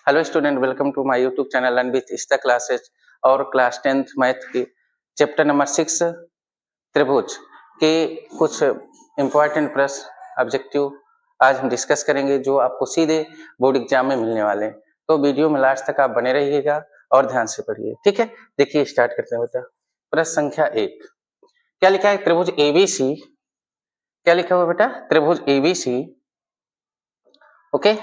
Hello student, welcome to my YouTube channel learn with Ista classes. और class 10th math की chapter number 6 त्रिभुज के कुछ इंपॉर्टेंट प्रश्न ऑब्जेक्टिव आज हम डिस्कस करेंगे जो आपको सीधे बोर्ड एग्जाम में मिलने वाले हैं। तो वीडियो में लास्ट तक आप बने रहिएगा और ध्यान से पढ़िए, ठीक है। देखिए स्टार्ट करते हैं बेटा। प्रश्न संख्या 1, क्या लिखा है? त्रिभुज एबीसी। क्या लिखा हुआ बेटा? त्रिभुज एबीसी। ओके,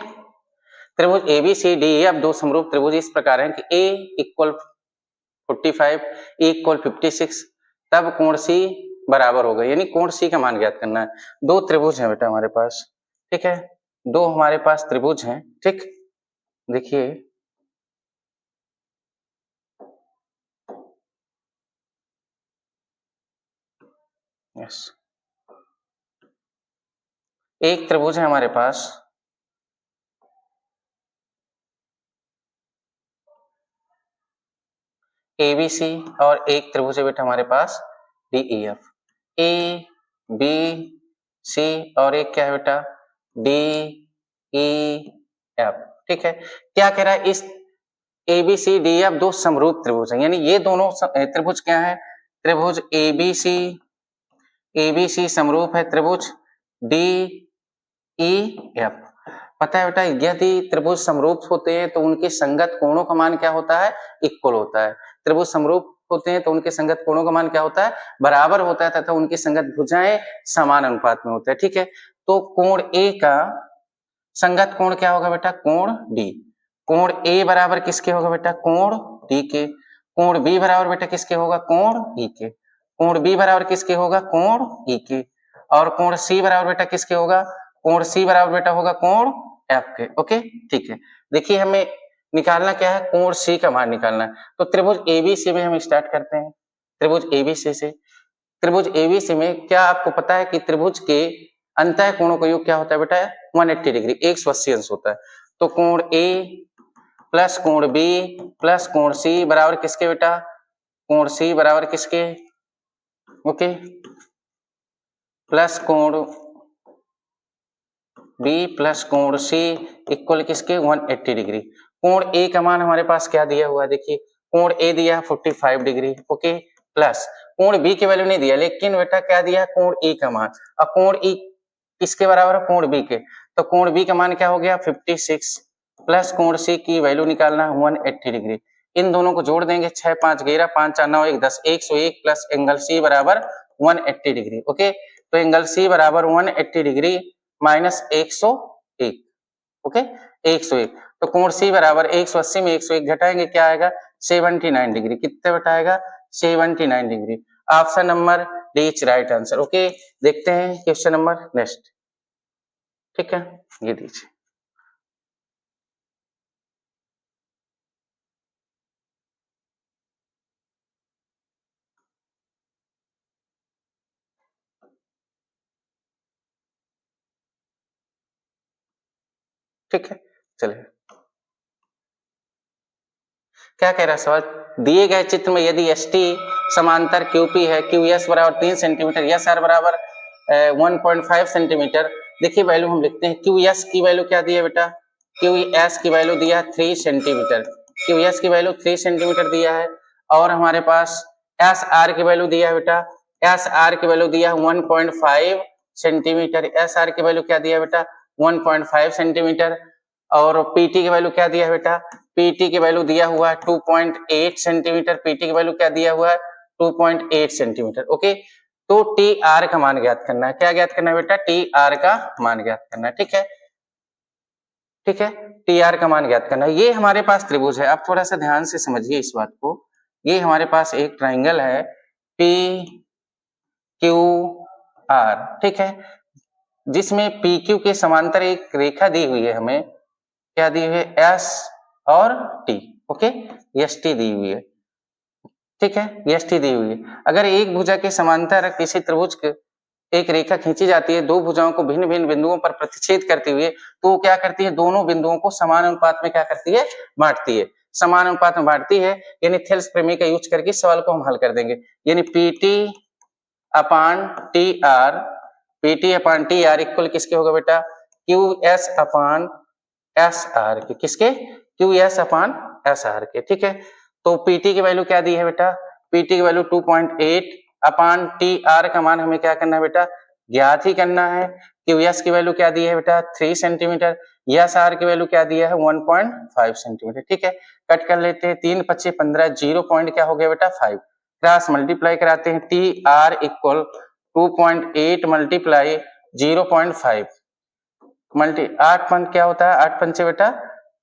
त्रिभुज एबीसीडी अब दो समरूप त्रिभुज इस प्रकार हैं कि ए इक्वल 45, ए इक्वल 56, तब कोण सी बराबर होगा, यानी कोण सी का मान ज्ञात करना है। दो त्रिभुज हैं बेटा हमारे पास, ठीक है। दो हमारे पास त्रिभुज हैं, ठीक। देखिए यस, एक त्रिभुज है हमारे पास एबीसी और एक त्रिभुज है बेटा हमारे पास डीईएफ। ए बी सी और एक क्या है बेटा? डी ई एफ, ठीक है। क्या कह रहा है? इस एबीसी डी एफ दो समरूप त्रिभुज हैं, यानी ये दोनों त्रिभुज क्या है? त्रिभुज एबीसी, एबीसी समरूप है त्रिभुज डी ई एफ। पता है बेटा, यदि त्रिभुज समरूप होते हैं तो उनके संगत कोणों का मान क्या होता है? इक्वल होता है। त्रिभुज समरूप होते हैं तो उनके संगत कोणों का मान क्या होता है? बराबर होता है, तथा उनकी संगत भुजाएं समान अनुपात में होते हैं, ठीक है। तो कोण ए का संगत कोण क्या होगा बेटा? कोण डी। कोण ए बराबर किसके होगा बेटा? कोण डी के। कोण बी बराबर बेटा किसके होगा? कोण ई के। कोण बी बराबर किसके होगा? कोण ई के। और कोण सी बराबर बेटा किसके होगा? कोण सी बराबर बेटा होगा कोण एफ के। ओके, ठीक है। देखिए हमें निकालना क्या है? कोण सी का मान निकालना है। तो त्रिभुज एबीसी में हम स्टार्ट करते हैं। त्रिभुज एबीसी से, त्रिभुज एबीसी में क्या आपको पता है कि त्रिभुज के अंतः कोणों का योग क्या होता है बेटा? 180 डिग्री, 180 अंश होता है। तो कोण ए प्लस कोण बी प्लस कोण सी बराबर किसके बेटा? कोण सी बराबर किसके? ओके, प्लस कोण बी प्लस कोण सी इक्वल किसके? 180 डिग्री। कोण ए का मान हमारे पास क्या दिया हुआ है? देखिए कोण ए दिया 45 डिग्री, ओके। प्लस कोण बी की वैल्यू नहीं दिया, लेकिन बेटा क्या दिया? कोण ए का मान। अब कोण ए किसके बराबर है? कोण बी के। तो कोण बी का मान क्या हो गया? 56 प्लस कोण सी की वैल्यू निकालना है 180 डिग्री। इन दोनों को जोड़ देंगे, 6 5 11 5 4 9 1 10, 101 प्लस एंगल सी बराबर 180 डिग्री। ओके, तो एंगल सी बराबर 180 डिग्री माइनस 101, ओके 101। तो कोण सी बराबर 180 में 101 घटाएंगे, क्या आएगा? 79 डिग्री। कितने घटाएगा? 79 degree. Option number D is right answer. Okay, देखते हैं क्वेश्चन नंबर नेक्स्ट, ठीक है। ये दीजिए, ठीक है। चलिए क्या कह रहा है सवाल? दिए गए चित्र में यदि एस टी समांतर क्यूपी है, क्यू एस बराबर 3 सेंटीमीटर, एस आर बराबर 1.5 सेंटीमीटर। देखिए वैल्यू हम लिखते हैं। क्यू एस की वैल्यू क्या दी है बेटा? क्यू एस की वैल्यू दिया 3 सेंटीमीटर। क्यू एस की वैल्यू 3 सेंटीमीटर दिया है। और हमारे पास एस आर की वैल्यू दिया है बेटा, एस आर की वैल्यू दिया है 1.5 सेंटीमीटर। एस आर की वैल्यू क्या दिया बेटा? 1.5 सेंटीमीटर। और पीटी की वैल्यू क्या दिया है बेटा? पीटी की वैल्यू दिया हुआ है 2.8 सेंटीमीटर। पीटी की वैल्यू क्या दिया हुआ है? 2.8 सेंटीमीटर। ओके, तो टी आर का मान ज्ञात करना है। क्या ज्ञात करना है बेटा? टी आर का मान ज्ञात करना है, ठीक है। ठीक है, टी आर का मान ज्ञात करना है। ये हमारे पास त्रिभुज है। आप थोड़ा सा ध्यान से समझिए इस बात को। ये हमारे पास एक ट्राइंगल है पी क्यू आर, ठीक है, जिसमें पी क्यू के समांतर एक रेखा दी हुई है हमें। क्या दी हुई है? एस और टी, ओके, एस टी दी हुई है, ठीक है, एस टी दी हुई है। अगर एक भुजा के समांतर किसी त्रिभुज के एक रेखा खींची जाती है, दो भुजाओं को भिन्न भिन्न बिंदुओं पर प्रतिच्छेद करती हुई, तो वो क्या करती है? दोनों बिंदुओं को समान अनुपात में क्या करती है? बांटती है। समान अनुपात में बांटती है, यानी थेल्स प्रमेय का यूज करके सवाल को हम हल कर देंगे। यानी पीटी अपान टी आर, पीटी अपान टी आर इक्वल किसके होगा बेटा? क्यू एस अपान एस आर के, किसके, क्यू एस अपान एस आर के, ठीक है। तो पीटी की वैल्यू क्या दी है बेटा, पीटी की वैल्यू 2.8 अपान टी आर का मान हमें क्या करना है बेटा, ज्ञात ही करना है। क्यू एस की वैल्यू क्या दी है बेटा 3 सेंटीमीटर, एस आर की वैल्यू क्या दिया है 1.5 सेंटीमीटर, ठीक है। कट कर लेते हैं, 3 25 15, 0 पॉइंट क्या हो गया बेटा 5, क्रॉस मल्टीप्लाई कराते हैं, T R equal 2.8 multiply 0.5 multi 8 पंच क्या होता है, 8 पंचे बेटा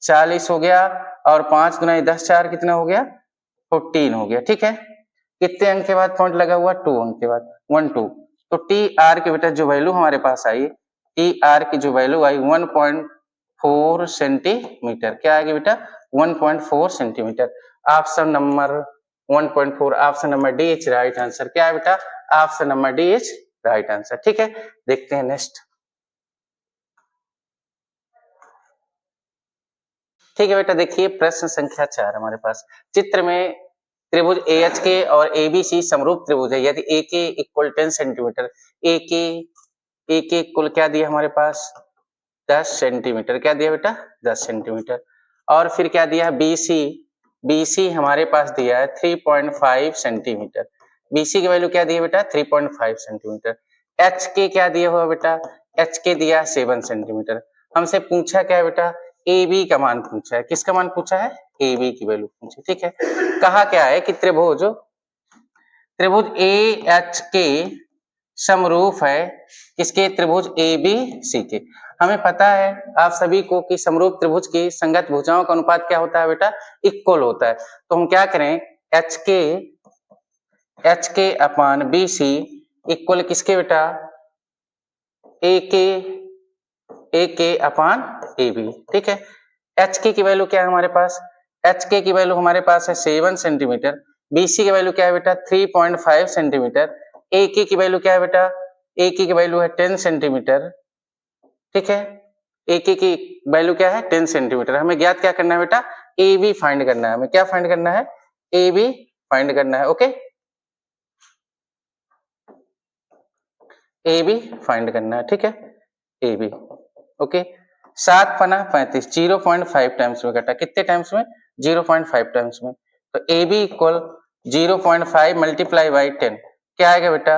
40 हो गया, और 5 गुना 10 4 कितना हो गया 14 हो गया, ठीक है। कितने अंक के बाद पॉइंट लगा हुआ, 2 अंक के बाद 1 2। तो टी आर की बेटा जो वैल्यू हमारे पास आई, टी आर की जो वैल्यू आई 1.4 सेंटीमीटर, क्या आएगी बेटा 1.4 centimetre. Option number 1.4, option number D is right answer. क्या है बेटा, option number D is right answer, ठीक है। देखते हैं नेक्स्ट, ठीक है बेटा। देखिए प्रश्न संख्या 4 हमारे पास, चित्र में त्रिभुज एएच के और एबीसी समरूप त्रिभुज है, यदि ए के इक्वल 10 सेंटीमीटर, ए के इक्वल क्या दिया हमारे पास 10 सेंटीमीटर, क्या दिया बेटा 10 सेंटीमीटर, और फिर क्या दिया बीसी, बीसी हमारे पास दिया है 3.5 सेंटीमीटर, बीसी की वैल्यू क्या दी है बेटा 3.5 सेंटीमीटर। एच के क्या दिया हुआ बेटा, एच के दिया 7 सेंटीमीटर। हमसे पूछा क्या है बेटा, ए बी का मान पूछा है, किसका मान पूछा है, ए बी की वैल्यू पूछी, ठीक है। कहा क्या है कि त्रिभुज ए एच के समरूप है किसके, त्रिभुज ए बी सी के। हमें पता है आप सभी को कि समरूप त्रिभुज की संगत भुजाओं का अनुपात क्या होता है बेटा, इक्वल होता है। तो हम क्या करें, एच के अपान बी सी इक्वल किसके बेटा, ए के अपान ए बी, ठीक है। एच के की वैल्यू क्या है हमारे पास, एच के की वैल्यू हमारे पास है 7 सेंटीमीटर, बीसी की वैल्यू क्या है बेटा 3.5 सेंटीमीटर, ए के की वैल्यू क्या है बेटा, ए के की वैल्यू है 10 सेंटीमीटर, ठीक है। ए के की वैल्यू क्या है 10 सेंटीमीटर। हमें ज्ञात क्या करना है बेटा, ए बी फाइंड करना है, हमें क्या फाइंड करना है, ए बी फाइंड करना है, ओके, ए बी फाइंड करना है, ठीक है, ए बी, ओके। 7 पना 35, 0.5 टाइम्स में कटा, कितने टाइम्स में 0.5 टाइम्स में, तो A B equal 0.5 multiply by 10, क्या आएगा बेटा,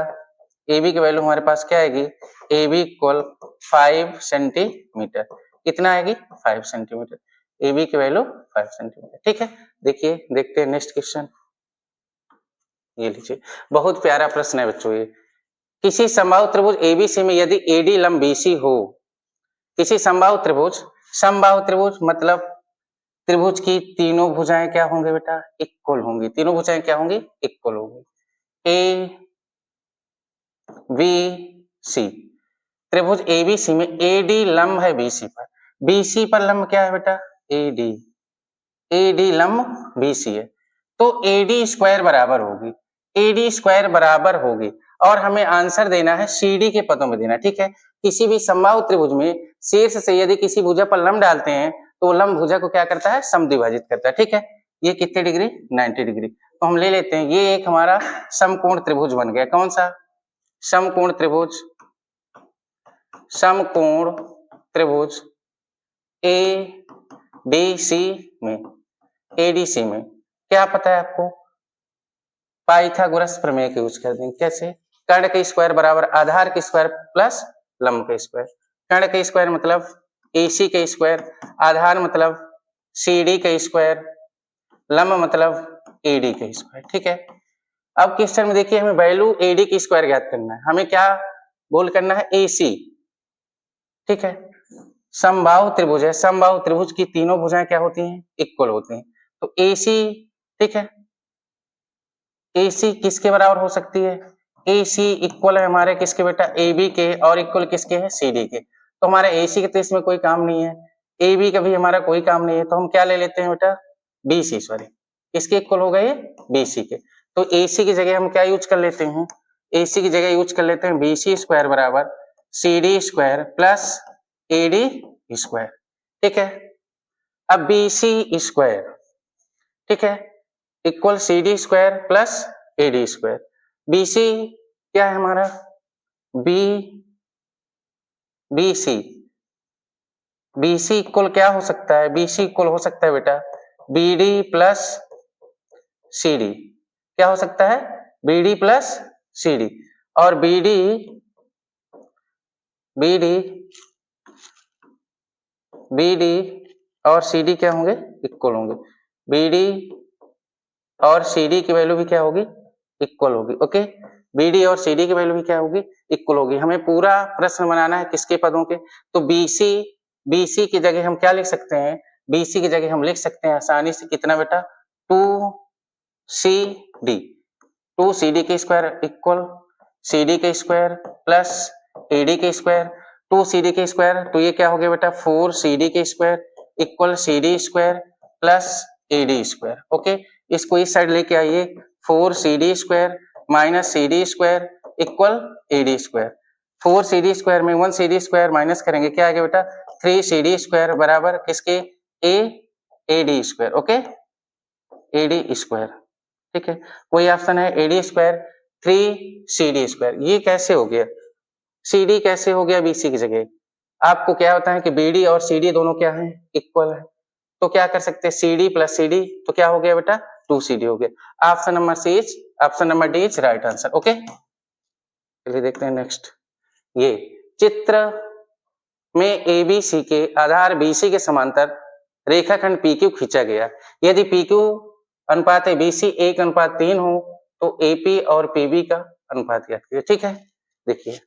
ए बी की वैल्यू हमारे पास क्या आएगी, ए बी इक्वल 5 सेंटीमीटर, कितना आएगी 5 सेंटीमीटर, ए बी की वैल्यू 5 सेंटीमीटर, ठीक है। देखिए देखते हैं नेक्स्ट क्वेश्चन, ये लीजिए बहुत प्यारा प्रश्न है बच्चों ये। किसी समबाहु त्रिभुज एबीसी में यदि एडी लंब बीसी हो, किसी समबाहु त्रिभुज मतलब त्रिभुज की तीनों भुजाएं क्या होंगे बेटा, इक्वल होंगी, तीनों भुजाएं क्या होंगी, इक्वल होंगी, ए बी सी, त्रिभुज एबीसी में एडी लंब है बीसी पर लंब क्या है बेटा एडी, एडी लंब बीसी है, तो एडी स्क्वायर बराबर होगी, एडी स्क्वायर बराबर होगी, और हमें आंसर देना है सीडी के पदों में देना, ठीक है। किसी भी समबाहु त्रिभुज में शीर्ष से यदि किसी भुजा पर लंब डालते हैं तो लंब भुजा को क्या करता है, समद्विभाजित करता है, ठीक है। ये कितने डिग्री 90 डिग्री, तो हम ले लेते हैं ये एक हमारा समकोण त्रिभुज बन गया, कौन सा समकोण त्रिभुज, समकोण त्रिभुज ए डी सी में, एडीसी में क्या पता है आपको, पाइथागोरस प्रमेय का यूज कर देंगे, कैसे, कर्ण के स्क्वायर बराबर आधार के स्क्वायर प्लस लंब के स्क्वायर, कर्ण के स्क्वायर मतलब एसी के स्क्वायर, आधार मतलब सीडी के स्क्वायर, लंब मतलब एडी के स्क्वायर, ठीक है। अब क्वेश्चन में देखिए हमें वैल्यू एडी की स्क्वायर ज्ञात करना है, हमें क्या गोल करना है एसी, ठीक है। समबाहु त्रिभुज है, समबाहु त्रिभुज की तीनों भुजाएं क्या होती हैं, इक्वल होती हैं, तो एसी, ठीक है, एसी किसके बराबर हो सकती है, एसी इक्वल है हमारे किसके बेटा AB के, और इक्वल किसके है CD के, तो हमारे AC के तो इसमें कोई काम नहीं है, AB का भी हमारा कोई काम नहीं है, तो हम क्या ले लेते हैं बेटा BC, सॉरी इसके इक्वल हो गए BC के, तो AC की जगह हम क्या यूज कर लेते हैं, AC की जगह यूज कर लेते हैं BC स्क्वायर बराबर CD square plus AD square, ठीक है। अब BC स्क्वायर, ठीक है, equal CD square plus AD square, BC क्या है हमारा BC BC इक्वल क्या हो सकता है, BC इक्वल हो सकता है बेटा BD प्लस CD। क्या हो सकता है, BD प्लस CD। और BD और CD क्या होंगे, इक्वल होंगे। BD और CD की वैल्यू भी क्या होगी, इक्वल होगी। ओके, BD और CD की वैल्यू भी क्या होगी, इक्वल होगी। हमें पूरा प्रश्न बनाना है किसके पदों के, तो BC की जगह हम क्या लिख सकते हैं, BC की जगह हम लिख सकते हैं आसानी से कितना बेटा 2CD, 2CD के स्क्वायर इक्वल CD के स्क्वायर प्लस AD के स्क्वायर, 2CD के स्क्वायर तो ये क्या हो गया बेटा 4CD के square equal CD square plus AD square. Okay, इसको इस साइड लेके आइए, 4CD square minus CD square equal AD square. 4CD square में 1CD स्क्वायर माइनस करेंगे, क्या आ गया बेटा 3CD स्क्वायर बराबर किसके, AD square. Okay, AD square, ठीक है, कोई ऑप्शन है AD स्क्वायर 3CD स्क्वायर। ये कैसे हो गया, CD कैसे हो गया BC की जगह, आपको क्या होता है कि BD और CD दोनों क्या है, इक्वल है, तो क्या कर सकते हैं CD प्लस CD, तो क्या हो गया बेटा 2CD हो गया। Option number D is right answer. Okay, चलिए देखते हैं नेक्स्ट। ये चित्र में ABC के आधार BC के समांतर रेखाखंड PQ खींचा गया, यदि PQ अनुपात BC 1:3 हो तो AP और PB का अनुपात ज्ञात कीजिए। ठीक है, देखिए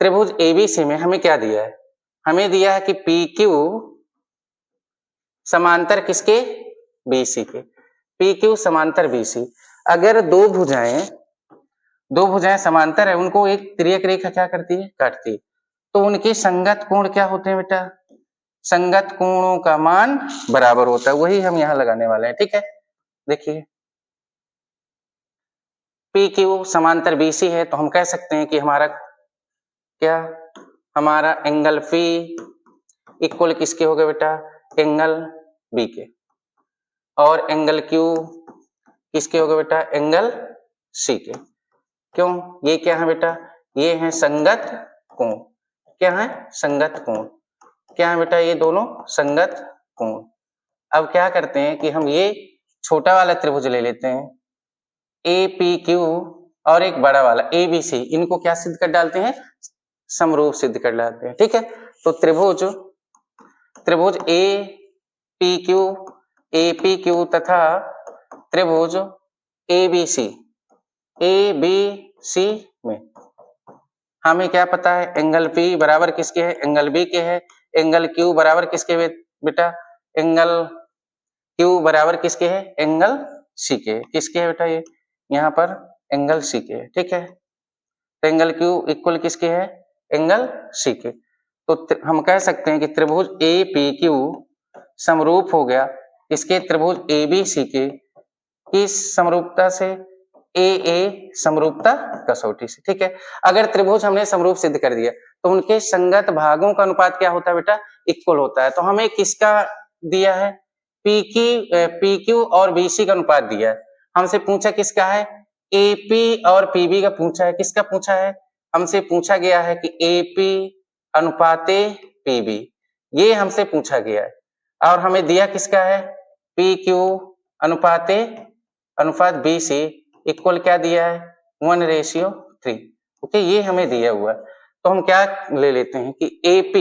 त्रिभुज ABC में हमें क्या दिया है, हमें दिया है कि PQ समांतर किसके, BC के, PQ समांतर BC। अगर दो भुजाएं समांतर है, उनको एक तिर्यक रेखा क्या करती है, काटती है, तो उनके संगत कोण क्या होते हैं बेटा, संगत कोणों का मान बराबर होता है, वही हम यहां लगाने वाले हैं। ठीक है, देखिए PQ समांतर BC है, तो हम कह सकते हैं कि हमारा एंगल P इक्वल किसके हो गए बेटा, एंगल B के, और एंगल Q किसके हो गए बेटा, एंगल C के। क्यों, ये क्या है बेटा, ये है संगत कोण। क्या है, संगत कोण। क्या है बेटा, ये दोनों संगत कोण। अब क्या करते हैं कि हम ये छोटा वाला त्रिभुज ले लेते हैं APQ और एक बड़ा वाला ABC, इनको क्या सिद्ध कर डालते हैं, समरूप सिद्ध कर डालते हैं। ठीक है, तो त्रिभुज APQ तथा त्रिभुज ABC में हमें क्या पता है, एंगल P बराबर किसके है, एंगल B के है, एंगल Q बराबर किसके बेटा, एंगल Q बराबर किसके है, एंगल C के है। किसके है बेटा, ये यहाँ पर एंगल C के है। ठीक है, तो एंगल Q इक्वल किसके है, एंगल C के। तो हम कह सकते हैं कि त्रिभुज APQ समरूप हो गया इसके त्रिभुज ABC के किस समरूपता से, AA समरूपता कसौटी से। ठीक है, अगर त्रिभुज हमने समरूप सिद्ध कर दिया तो उनके संगत भागों का अनुपात क्या होता है बेटा, इक्वल होता है। तो हमें किसका दिया है, PQ और BC का अनुपात दिया है। हमसे पूछा किसका है, AP और PB का पूछा है। किसका पूछा है, हमसे पूछा गया है कि AP अनुपाते PB, ये हमसे पूछा गया है, और हमें दिया किसका है, PQ अनुपात BC इक्वल क्या दिया है, 1:3। ओके, ये हमें दिया हुआ है। तो हम क्या ले लेते हैं कि AP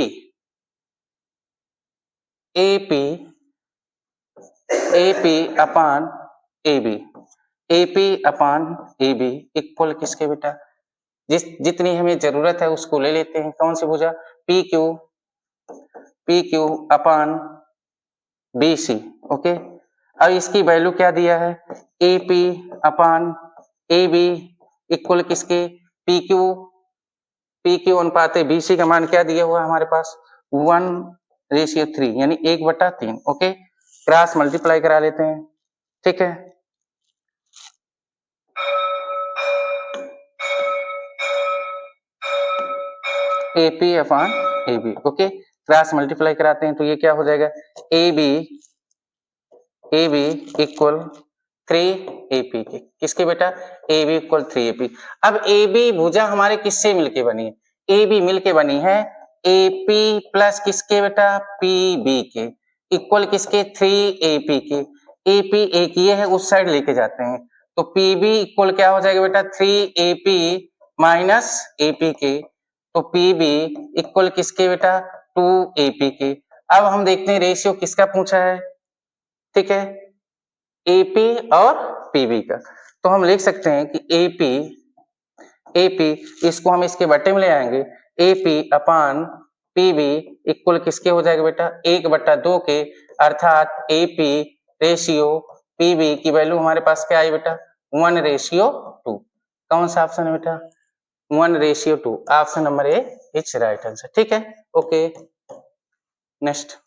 अपान AB इक्वल किसके बेटा, जितनी हमें जरूरत है उसको ले लेते हैं। कौन सी भुजा, PQ अपान BC। ओके, अब इसकी वैल्यू क्या दिया है, AP अपान AB इक्वल किसके, PQ अनुपात BC का मान क्या दिया हुआ हमारे पास, 1:3 यानी 1/3। ओके, क्रॉस मल्टीप्लाई करा लेते हैं। ठीक है, AP अपान AB। ओके, क्रॉस मल्टीप्लाई कराते हैं तो ये क्या हो जाएगा, AB इक्वल 3AP के, किसके बेटा, AB इक्वल 3AP। अब AB भुजा हमारे किससे मिलके बनी है, AB मिलके बनी है AP प्लस किसके बेटा, PB के, इक्वल किसके, 3AP के। AP एक ये है, उस साइड लेके जाते हैं, तो PB इक्वल क्या हो जाएगा बेटा, 3AP माइनस AP के, तो PB इक्वल किसके बेटा, 2AP के। अब हम देखते हैं रेशियो किसका पूछा है, ठीक है, AP और PB का। तो हम लिख सकते हैं कि AP इसको हम इसके बट्टे में ले आएंगे, AP अपान PB इक्वल किसके हो जाएगा बेटा, 1/2 के, अर्थात AP रेशियो PB की वैल्यू हमारे पास क्या आई बेटा, 1:2। कौन सा ऑप्शन है बेटा, 1:2। Option number A is right answer, ठीक है, ओके। नेक्स्ट,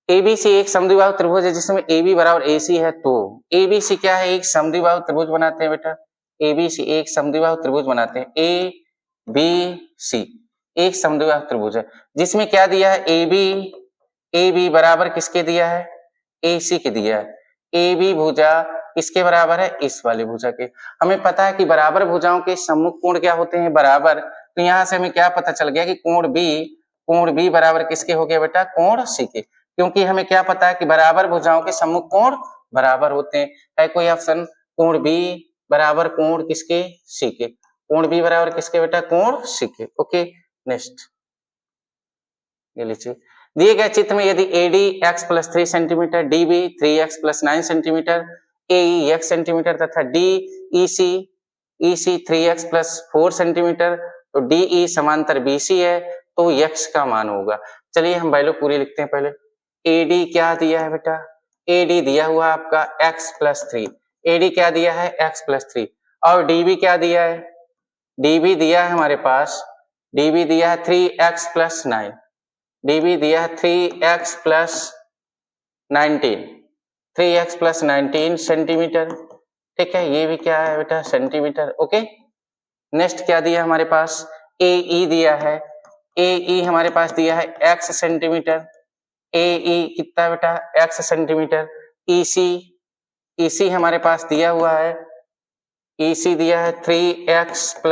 ABC एक समद्विबाहु त्रिभुज है जिसमें AB बराबर AC है, तो ABC क्या है, एक समद्विबाहु त्रिभुज बनाते हैं बेटा, ABC एक समद्विबाहु त्रिभुज बनाते हैं, ABC एक समद्विबाहु त्रिभुज है जिसमें क्या दिया है, AB बराबर किसके दिया है, AC के दिया है। AB भुजा किसके बराबर है, इस वाली भुजा के। हमें पता है कि बराबर भुजाओं के सम्मुख कोण क्या होते हैं, बराबर, तो यहाँ से हमें क्या पता चल गया कि कोण B बराबर किसके हो गया बेटा, कोण C के, क्योंकि हमें क्या पता है कि बराबर भुजाओं के सम्मुख कोण बराबर होते हैं। है कोई ऑप्शन, कोण B बराबर कोण किसके, C के, कोण B बराबर किसके बेटा, कोण C के, ओके। नेक्स्ट, ये लीजिए, दिए गए चित्र में यदि AD x + 3 centimetre, DB 3x + 9 centimetre, AE x centimetre तथा EC 3x + 4 सेंटीमीटर, तो DE समांतर BC है, तो x का मान होगा। चलिए हम वैल्यू पूरी लिखते हैं पहले। AD क्या दिया है बेटा, AD दिया हुआ आपका x + 3, AD क्या दिया है, x + 3, और DB क्या दिया है, DB दिया है हमारे पास, DB दिया है 3x + 9, DB दिया है 3x + 19, 3x + 19 सेंटीमीटर, ठीक है, ये भी क्या है बेटा, सेंटीमीटर, ओके। नेक्स्ट क्या दिया हमारे पास, AE दिया है, AE हमारे पास दिया है x सेंटीमीटर, AE कितना बेटा, x सेंटीमीटर। EC हमारे पास दिया हुआ है, EC दिया है 3x +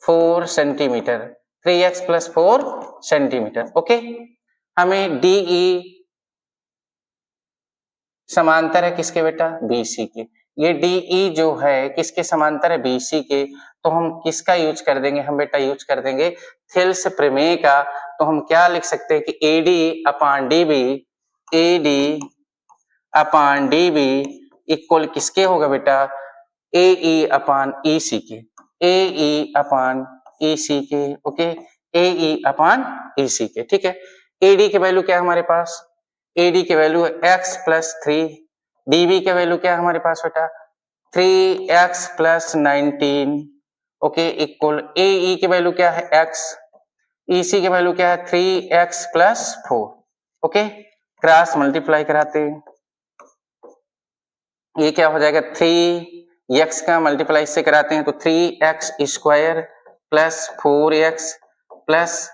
4 centimetre, 3x + 4 centimetre, okay. हमें DE समांतर है किसके बेटा, BC के। ये DE जो है किसके समांतर है, BC के, तो हम किसका यूज कर देंगे, हम बेटा यूज कर देंगे थेल्स प्रमेय का। तो हम क्या लिख सकते हैं कि AD अपान DB इक्वल किसके होगा बेटा, AE अपान EC के, AE अपान EC के, ओके, AE अपान EC के, ठीक है। AD की वैल्यू क्या है हमारे पास, AD की वैल्यू है x + 3, DB की वैल्यू क्या है हमारे पास बेटा, 3x + 19, ओके, इक्वल AE की वैल्यू क्या है x, EC की वैल्यू क्या है 3x + 4, ओके। क्रॉस मल्टीप्लाई कराते हैं, ये क्या हो जाएगा, 3x का मल्टीप्लाई से कराते हैं तो 3x² + 4x प्लस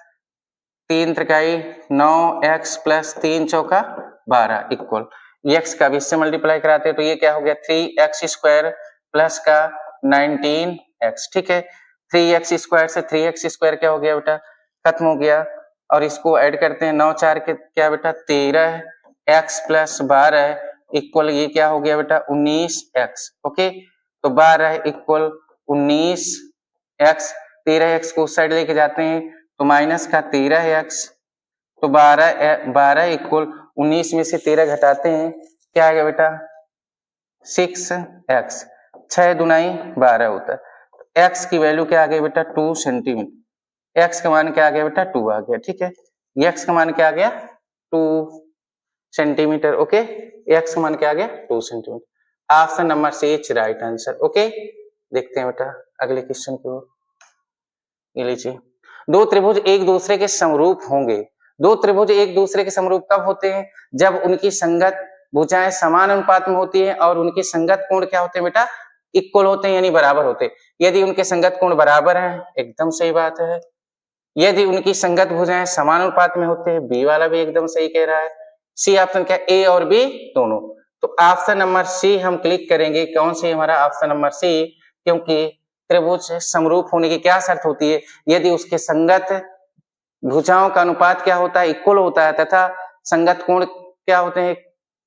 3 त्रिकाई 9x + 3 चौका 12 इक्वल x का भी इससे मल्टीप्लाई कराते हैं तो ये क्या हो गया 3x² प्लस का 19x, ठीक है। 3x² से 3x² क्या हो गया बेटा, खत्म हो गया, और इसको ऐड करते हैं 9 4 के क्या बेटा 13 x + 12 इक्वल ये क्या हो गया बेटा 19x, ओके। तो 12 इक्वल 19x, 13x को उस साइड लेके जाते हैं तो माइनस का 13x, तो 12 इक्वल 19 में से 13 घटाते हैं क्या आ गया बेटा 6x, 6 दूनाई 12 होता है। x की वैल्यू क्या आ गई बेटा 2 सेंटीमीटर, x का मान क्या आ गया बेटा 2 आ गया, ठीक है। x का मान क्या आ गया 2 सेंटीमीटर, ओके। x का मान क्या आ गया 2 centimetre. Option number C is right answer, okay. देखते हैं बेटा अगले क्वेश्चन की ओर, ये लीजिए, दो त्रिभुज एक दूसरे के समरूप होंगे। दो त्रिभुज एक दूसरे के समरूप कब होते हैं, जब उनकी संगत भुजाएं समान अनुपात में होती है और उनके संगत कोण क्या होते हैं बेटा इक्वल होते हैं यानी बराबर होते हैं। यदि उनके संगत कोण बराबर हैं एकदम सही बात है, यदि उनकी संगत भुजाएं समान अनुपात में होते हैं बी वाला भी एकदम सही कह रहा है, सी ऑप्शन क्या, ए और बी दोनों। तो ऑप्शन नंबर सी हम क्लिक करेंगे। कौन सी हमारा ऑप्शन नंबर सी, क्योंकि त्रिभुज समरूप होने की क्या शर्त होती है, यदि उसके संगत भुजाओं का अनुपात क्या होता है, इक्वल होता है, तथा संगत कोण क्या होते हैं,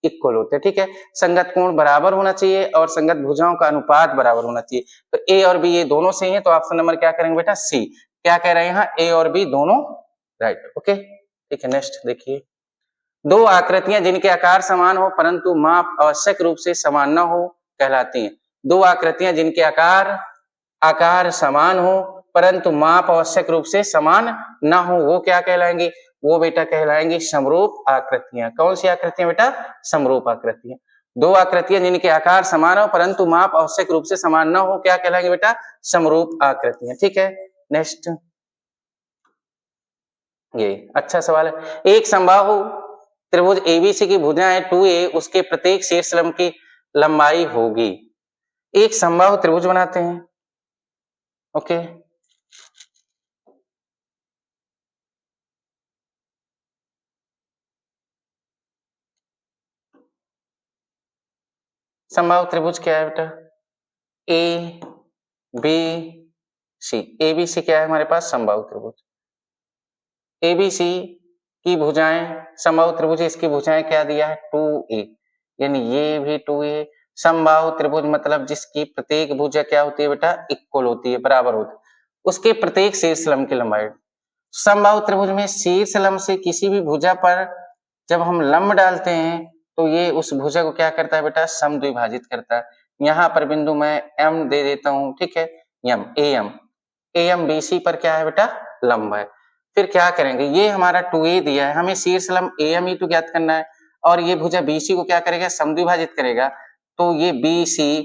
इक्वल होते हैं। ठीक है, संगत कोण बराबर होना चाहिए और संगत भुजाओं का अनुपात बराबर होना चाहिए। तो ए और बी ये दोनों सही है, तो ऑप्शन नंबर क्या करेंगे बेटा, सी। क्या कह रहे हैं यहाँ, ए और बी दोनों राइट। ओके, ठीक है, नेक्स्ट देखिए। दो आकृतियां जिनके आकार समान हो परंतु माप आवश्यक रूप से समान न हो कहलाती हैं। दो आकृतियां जिनके आकार समान हो परंतु माप आवश्यक रूप से समान न हो, वो क्या कहलाएंगी, वो बेटा कहलाएंगी समरूप आकृतियां। कौन सी आकृतियां बेटा, समरूप आकृतियां। दो आकृतियां जिनके आकार समान हो परंतु माप आवश्यक रूप से समान न हो, क्या कहलाएंगे बेटा, समरूप आकृतियां। ठीक है, नेक्स्ट ये अच्छा सवाल है। एक समबाहु त्रिभुज एबीसी की भुजाएं 2a, उसके प्रत्येक शीर्ष लंब की लंबाई होगी। एक समबाहु त्रिभुज बनाते हैं। ओके, समबाहु त्रिभुज क्या है बेटा, ए बी सी। एबीसी क्या है हमारे पास, समबाहु त्रिभुज। एबीसी की भुजाएं समबाहु त्रिभुज, इसकी भुजाएं क्या दिया है, 2a, यानी ये भी 2a। समबाहु त्रिभुज मतलब जिसकी प्रत्येक भुजा क्या होती है बेटा, इक्वल होती है, बराबर होती है, उसके प्रत्येक शीर्ष लंब की लंबाई। समबाहु त्रिभुज में शीर्ष लंब से किसी भी भुजा पर जब हम लंब डालते हैं तो ये उस भुजा को क्या करता है बेटा, समद्विभाजित करता है। यहाँ पर बिंदु मैं m दे देता हूं, ठीक है, एम बीसी पर क्या है बेटा, लंब है। फिर क्या करेंगे, ये हमारा 2a दिया है, हमें शीर्ष लंब एम ही तो ज्ञात करना है, और ये भुजा बीसी को क्या करेगा, समद्विभाजित करेगा। तो ये बीसी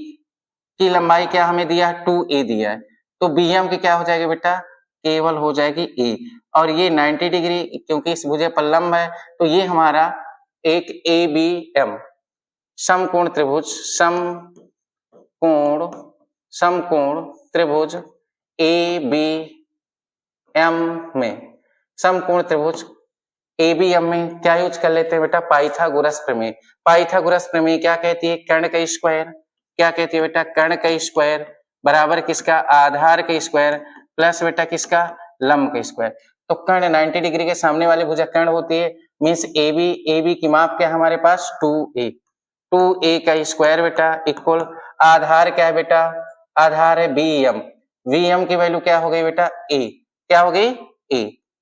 की लंबाई क्या हमें दिया है, 2a दिया है, तो बीएम की क्या हो जाएगी बेटा, केवल हो जाएगी a, और ये 90 डिग्री क्योंकि इस भुजा पर लंब है, तो ये हमारा एक ABM समकोण त्रिभुज, समकोण त्रिभुज ABM में, समकोण त्रिभुज ABM में क्या यूज कर लेते हैं बेटा, पाइथागोरस प्रमेय। पाइथागोरस प्रमेय क्या कहती है, कर्ण का स्क्वायर, क्या कहती है बेटा, कर्ण का स्क्वायर बराबर किसका, आधार का स्क्वायर प्लस बेटा किसका, लंब का स्क्वायर। तो कर्ण 90 डिग्री के सामने वाली भुजा कर्ण होती है, मीन्स AB की माप क्या है हमारे पास, 2a का स्क्वायर बेटा इक्वल आधार क्या है बेटा, आधार है VM की वैल्यू क्या हो गई बेटा, a, क्या हो गई,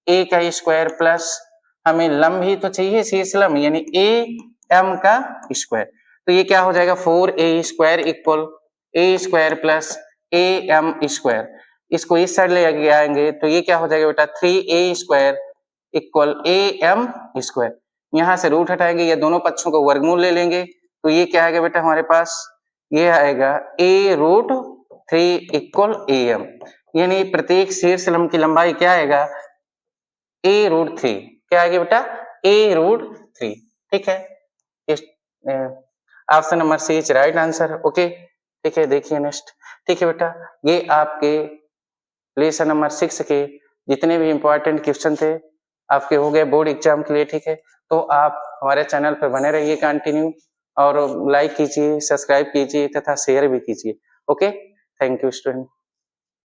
a का स्क्वायर प्लस हमें लंब ही तो चाहिए, शीर्ष लंब, यानी AM का स्क्वायर। तो ये क्या हो जाएगा, 4a square equal a square plus AM square. इसको इस साइड ले आएंगे तो ये क्या हो जाएगा बेटा, 3a square equal AM square. यहां से रूट हटाएंगे या दोनों पक्षों का वर्गमूल ले लेंगे, तो ये क्या आएगा बेटा हमारे पास, ये आएगा a√3 इक्वल AM, यानी प्रत्येक शीर्ष लंब की लंबाई क्या आएगा, a√3, क्या आएगा बेटा, a√3। ठीक है, option number C is right answer. Okay, ठीक है, देखिए नेक्स्ट। ठीक है बेटा, ये आपके लेसन नंबर 6 के जितने भी इंपॉर्टेंट क्वेश्चन थे आपके हो गए बोर्ड एग्जाम के लिए। ठीक है, तो आप हमारे चैनल पर बने रहिए कंटिन्यू, और लाइक कीजिए, सब्सक्राइब कीजिए तथा शेयर भी कीजिए। Okay, thank you student.